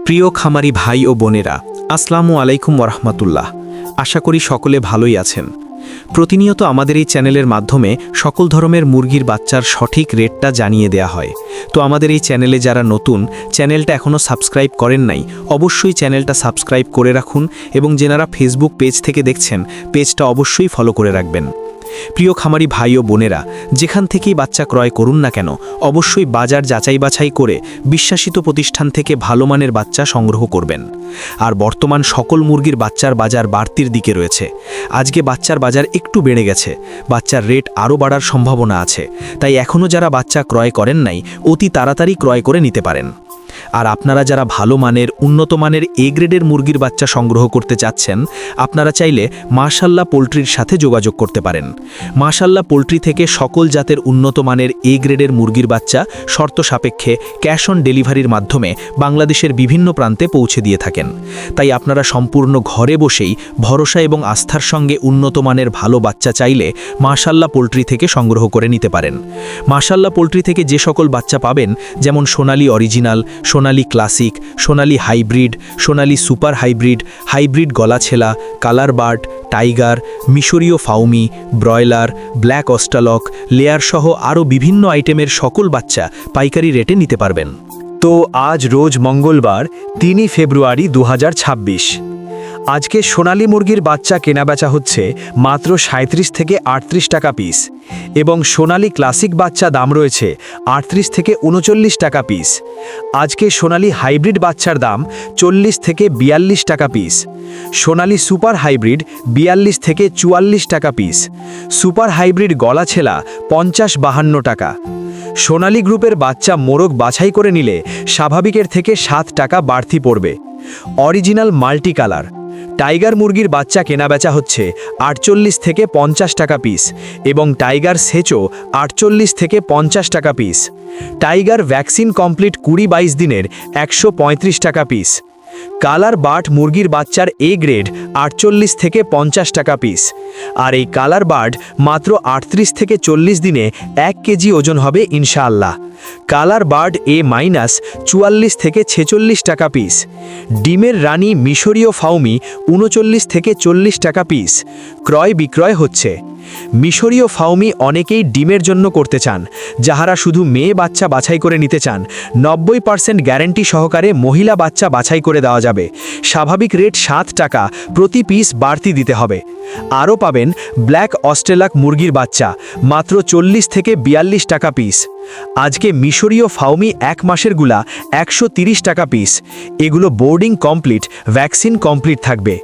প্রিয় খামারি ভাই ও বোনেরা, আসসালামু আলাইকুম ওরহমাতুল্লাহ। আশা করি সকলে ভালোই আছেন। প্রতিনিয়ত আমাদের এই চ্যানেলের মাধ্যমে সকল ধরনের মুরগির বাচ্চার সঠিক রেটটা জানিয়ে দেয়া হয়। তো আমাদের এই চ্যানেলে যারা নতুন, চ্যানেলটা এখনও সাবস্ক্রাইব করেন নাই, অবশ্যই চ্যানেলটা সাবস্ক্রাইব করে রাখুন এবং যারা ফেসবুক পেজ থেকে দেখছেন, পেজটা অবশ্যই ফলো করে রাখবেন। প্রিয় খামারি ভাই ও বোনেরা, যেখান থেকেই বাচ্চা ক্রয় করুন না কেন, অবশ্যই বাজার যাচাই বাছাই করে বিশ্বাসিত প্রতিষ্ঠান থেকে ভালো মানের বাচ্চা সংগ্রহ করবেন। আর বর্তমান সকল মুরগির বাচ্চার বাজার বাড়তির দিকে রয়েছে। আজকে বাচ্চার বাজার একটু বেড়ে গেছে, বাচ্চার রেট আরও বাড়ার সম্ভাবনা আছে। তাই এখনও যারা বাচ্চা ক্রয় করেন নাই, অতি তাড়াতাড়ি ক্রয় করে নিতে পারেন। আর আপনারা যারা ভালো মানের উন্নত মানের এ গ্রেডের মুরগির বাচ্চা সংগ্রহ করতে চাচ্ছেন, আপনারা চাইলে মাশাল্লাহ পোলট্রির সাথে যোগাযোগ করতে পারেন। মাশাল্লাহ পোলট্রি থেকে সকল জাতের উন্নত মানের এ গ্রেডের মুরগির বাচ্চা শর্ত সাপেক্ষে ক্যাশ অন ডেলিভারির মাধ্যমে বাংলাদেশের বিভিন্ন প্রান্তে পৌঁছে দিয়ে থাকেন। তাই আপনারা সম্পূর্ণ ঘরে বসেই ভরসা এবং আস্থার সঙ্গে উন্নত মানের ভালো বাচ্চা চাইলে মাশাল্লাহ পোলট্রি থেকে সংগ্রহ করে নিতে পারেন। মাশাল্লাহ পোলট্রি থেকে যে সকল বাচ্চা পাবেন, যেমন Sonali original, Sonali classic, Sonali hybrid, Sonali super hybrid, hybrid গলাছেলা, কালার বার্ড, টাইগার, মিশরীয় Fayoumi, broiler, black Australorp, layer সহ আরও বিভিন্ন আইটেমের সকল বাচ্চা পাইকারি রেটে নিতে পারবেন। তো আজ রোজ মঙ্গলবার 3 ফেব্রুয়ারি 2026। আজকে সোনালী মুরগির বাচ্চা কেনাবেচা হচ্ছে মাত্র 37 থেকে 38 টাকা পিস, এবং সোনালী ক্লাসিক বাচ্চা দাম রয়েছে 38 থেকে 39 টাকা পিস। আজকে সোনালী হাইব্রিড বাচ্চার দাম 40 থেকে 42 টাকা পিস। সোনালী সুপার হাইব্রিড 42 থেকে 44 টাকা পিস। সুপার হাইব্রিড গলাছেলা 50-52 টাকা। সোনালী গ্রুপের বাচ্চা মোরগ বাছাই করে নিলে স্বাভাবিকের থেকে 7 টাকা বাড়তি পড়বে। অরিজিনাল মাল্টি কালার টাইগার মুরগির বাচ্চা কেনাবেচা হচ্ছে 48 থেকে 50 টাকা পিস, এবং টাইগার সেচো 48 থেকে 50 টাকা পিস। টাইগার ভ্যাকসিন কমপ্লিট 20-22 দিনের 135 টাকা পিস। কালার বার্ড মুরগির বাচ্চার এ গ্রেড 48 থেকে 50 টাকা পিস। আর এই কালার বার্ড মাত্র 38 থেকে 40 দিনে 1 কেজি ওজন হবে ইনশাআল্লাহ। কালার বার্ড এ মাইনাস 44 থেকে 46 টাকা পিস। ডিমের রানী মিশরীয় ফাউমি 39 থেকে 40 টাকা পিস। ক্রয় বিক্রয় হচ্ছে। মিশরীয় ফাউমি অনেকেই ডিমের জন্য করতে চান, যাহারা শুধু মেয়ে বাচ্চা বাছাই করে নিতে চান। 90% গ্যারান্টি সহকারে মহিলা বাচ্চা বাছাই করে দেওয়া যাবে। স্বাভাবিক রেট 7 টাকা প্রতি পিস বাড়তি দিতে হবে। আরও পাবেন ব্ল্যাক অস্ট্রেলাক মুরগির বাচ্চা মাত্র 40 থেকে 42 টাকা পিস। আজকে মিশরীয় ফাউমি 1 মাসেরগুলা 130 টাকা পিস। এগুলো বোর্ডিং কমপ্লিট, ভ্যাকসিন কমপ্লিট থাকবে।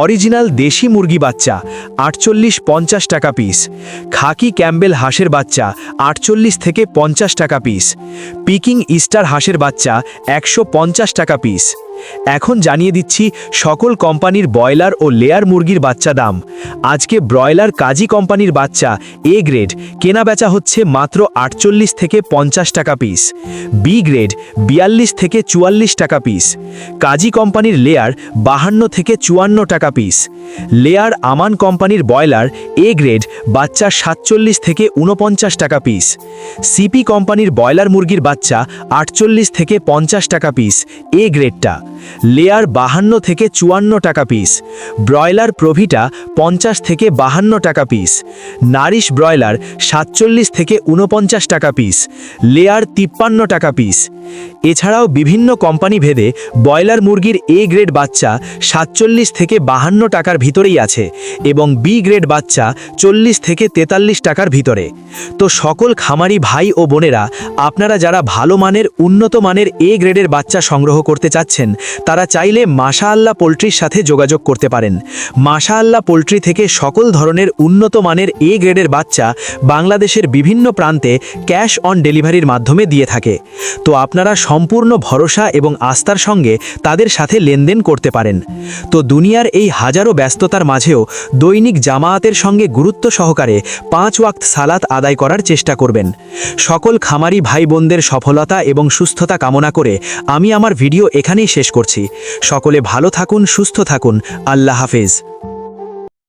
অরিজিনাল দেশি মুরগি বাচ্চা 48-50 টাকা পিস। খাকি ক্যাম্বেল হাঁসের বাচ্চা 48 থেকে 50 টাকা পিস। পিকিং ইস্টার হাঁসের বাচ্চা 150 টাকা পিস। এখন জানিয়ে দিচ্ছি সকল কোম্পানির ব্রয়লার ও লেয়ার মুরগির বাচ্চা দাম। আজকে ব্রয়লার কাজী কোম্পানির বাচ্চা এ গ্রেড কেনাবেচা হচ্ছে মাত্র 48 থেকে 50 টাকা পিস। বি গ্রেড 42 থেকে 44 টাকা পিস। কাজী কোম্পানির লেয়ার 52 থেকে 54 টাকা পিস। লেয়ার আমান কোম্পানির ব্রয়লার এ গ্রেড বাচ্চা 47 থেকে 49 টাকা পিস। সিপি কোম্পানির ব্রয়লার মুরগির বাচ্চা 48 থেকে 50 টাকা পিস এ গ্রেডটা। লেয়ার 52 থেকে 54 টাকা পিস। ব্রয়লার প্রভিটা 50 থেকে 52 টাকা পিস। নারিশ ব্রয়লার 47 থেকে 49 টাকা পিস। লেয়ার 53 টাকা পিস। এছাড়াও বিভিন্ন কোম্পানি ভেদে ব্রয়লার মুরগির এ গ্রেড বাচ্চা 47 থেকে 52 টাকার ভিতরেই আছে, এবং বি গ্রেড বাচ্চা 40 থেকে 43 টাকার ভিতরে। তো সকল খামারি ভাই ও বোনেরা, আপনারা যারা ভালো মানের উন্নত মানের এ গ্রেডের বাচ্চা সংগ্রহ করতে চাচ্ছেন, তারা চাইলে মাশাআল্লাহ পোলট্রির সাথে যোগাযোগ করতে পারেন। মাশাআল্লাহ পোলট্রি থেকে সকল ধরনের উন্নত মানের এ গ্রেডের বাচ্চা বাংলাদেশের বিভিন্ন প্রান্তে ক্যাশ অন ডেলিভারির মাধ্যমে দিয়ে থাকে। তো আপনারা সম্পূর্ণ ভরসা এবং আস্থার সঙ্গে তাদের সাথে লেনদেন করতে পারেন। তো দুনিয়ার এই হাজারো ব্যস্ততার মাঝেও দৈনিক জামায়াতের সঙ্গে গুরুত্ব সহকারে 5 ওয়াক্ত সালাত আদায় করার চেষ্টা করবেন। সকল খামারি ভাই বোনদের সফলতা এবং সুস্থতা কামনা করে আমি আমার ভিডিও এখানেই শেষ করছি। সকলে ভালো থাকুন, সুস্থ থাকুন। আল্লাহ হাফেজ।